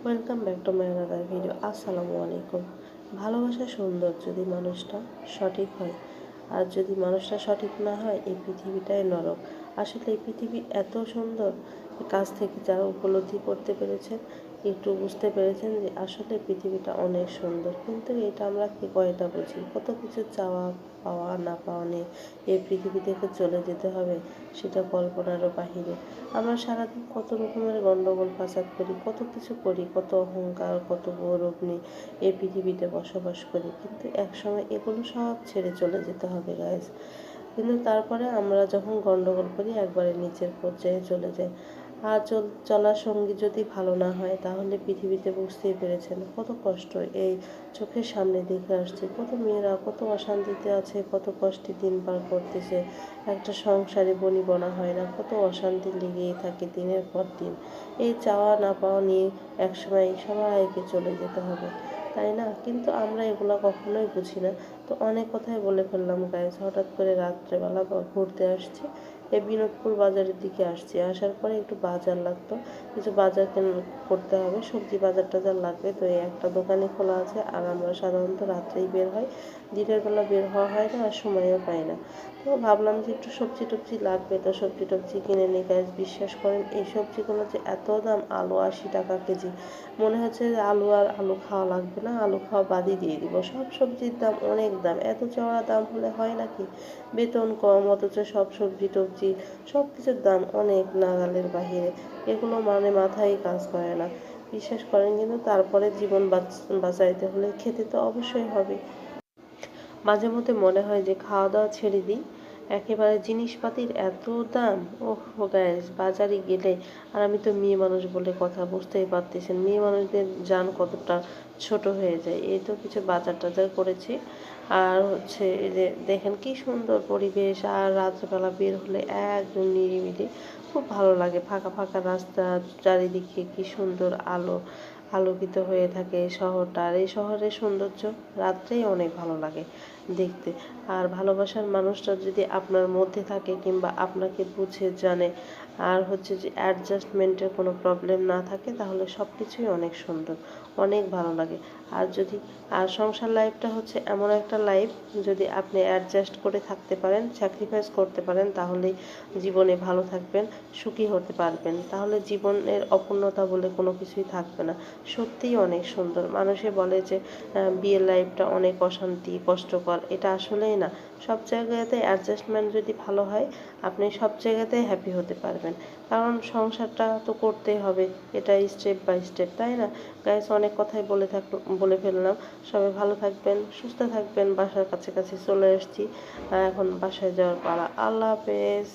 Welcome back to my another video. আসসালামু আলাইকুম। ভালোবাসা সুন্দর যদি মানুষটা সঠিক হয়, আর যদি মানুষটা সঠিক না হয় এই পৃথিবীটাই নরক। আসলে এই পৃথিবী এত সুন্দর, কাছ থেকে যারা উপলব্ধি করতে পেরেছেন, একটু বুঝতে পেরেছেন যে আসলে পৃথিবীটা অনেক সুন্দর, কিন্তু এটা আমরা কি কয়টা বুঝি। কত কিছু চাওয়া পাওয়া না পাওয়া নিয়ে এই পৃথিবী থেকে চলে যেতে হবে, সেটা কল্পনারও বাহিরে। আমরা সারাদিন কত রকমের গন্ডগোল ফাসাদ করি, কত কিছু করি, কত অহংকার, কত গৌরব নিয়ে এই পৃথিবীতে বসবাস করি, কিন্তু একসময় এগুলো সব ছেড়ে চলে যেতে হবে গাইজ। কিন্তু তারপরে আমরা যখন গন্ডগোল করি একবারে নিচের পর্যায়ে চলে যাই। আর চলার সঙ্গী যদি ভালো না হয় তাহলে পৃথিবীতে বুঝতেই পেরেছেন কত কষ্ট এই চোখের সামনে দেখে আসছে, কত মেয়েরা কত অশান্তিতে আছে, কত কষ্টে দিন পার করতেছে। একটা সংসারে বনিবনা হয় না, কত অশান্তি লেগেই থাকে দিনের পর দিন। এই চাওয়া না পাওয়া নিয়ে একসময় সবাইকে চলে যেতে হবে, তাই না? কিন্তু আমরা এগুলো কখনোই বুঝি না। তো অনেক কথাই বলে ফেললাম গাইজ। হঠাৎ করে রাত্রেবেলা ঘুরতে আসছি, এই বিনোদপুর বাজারের দিকে আসছি। আসার পরে একটু বাজার লাগতো, কিছু বাজার করতে হবে, সবজি বাজার টাজার লাগবে। তো এই একটা দোকানে খোলা আছে, আর আমরা সাধারণত রাত্রেই বের হয়, দিনের বেলা বের হওয়া হয় না, আর সময়ও পাই না। তো ভাবলাম যে একটু সবজি টবজি লাগবে, তো সবজি টবজি কিনে নিই গাইজ। বিশ্বাস করেন এই সবজিগুলো যে এত দাম, আলু 80 টাকা কেজি। মনে হচ্ছে যে আলু আর আলু খাওয়া লাগবে না, আলু খাওয়া বাদই দিয়ে দিব। সব সবজির দাম অনেক দাম, এত চড়া দাম হলে হয় নাকি? বেতন কম অথচ সব সবজি টবজি সব কিছুর দাম অনেক নাগালের বাহিরে। এগুলো মানে মাথায় কাজ করে না, বিশ্বাস করেন। কিন্তু তারপরে জীবন বাঁচাইতে হলে খেতে তো অবশ্যই হবে। মাঝে মধ্যে মনে হয় যে খাওয়া দাওয়া ছেড়ে দিই, একেবারে জিনিসপাতির এত দাম। ওহ গাইস, বাজারে গেলে, আর আমি তো মেয়ে মানুষ বলে কথা, বুঝতেই পারতেছেন মেয়ে মানুষদের যান কতটা ছোট হয়ে যায়। এই তো কিছু বাজার টাজার করেছি, আর হচ্ছে এই যে দেখেন কি সুন্দর পরিবেশ, আর রাত্রেবেলা বের হলে একদম নিরিবিলি, খুব ভালো লাগে। ফাঁকা ফাঁকা রাস্তা, চারিদিকে কি সুন্দর আলো আলোকিত হয়ে থাকে শহরটা। আর এই শহরের সৌন্দর্য রাত্রেই অনেক ভালো লাগে দেখতে। আর ভালোবাসার মানুষটা যদি আপনার মধ্যে থাকে, কিংবা আপনাকে বুঝে জানে, আর হচ্ছে যে অ্যাডজাস্টমেন্টের কোনো প্রবলেম না থাকে, তাহলে সব কিছুই অনেক সুন্দর, অনেক ভালো লাগে। আর যদি আর সংসার লাইফটা হচ্ছে এমন একটা লাইফ, যদি আপনি অ্যাডজাস্ট করে থাকতে পারেন, স্যাক্রিফাইস করতে পারেন, তাহলেই জীবনে ভালো থাকবেন, সুখী হতে পারবেন। তাহলে জীবনের অপূর্ণতা বলে কোনো কিছুই থাকবে না। সত্যিই অনেক সুন্দর। মানুষে বলে যে বিয়ের লাইফটা অনেক অশান্তি কষ্টকর, এটা আসলেই না। সব জায়গাতে অ্যাডজাস্টমেন্ট যদি ভালো হয়, আপনি সব জায়গাতেই হ্যাপি হতে পারবেন। কারণ সংসারটা তো করতেই হবে, এটা স্টেপ বাই স্টেপ, তাই না? গাইস, অনেক কথাই বলে ফেললাম। সবাই ভালো থাকবেন, সুস্থ থাকবেন। বাসার কাছে কাছে চলে এসেছি, এখন বাসায় যাওয়ার পালা। আল্লাহ হাফেজ।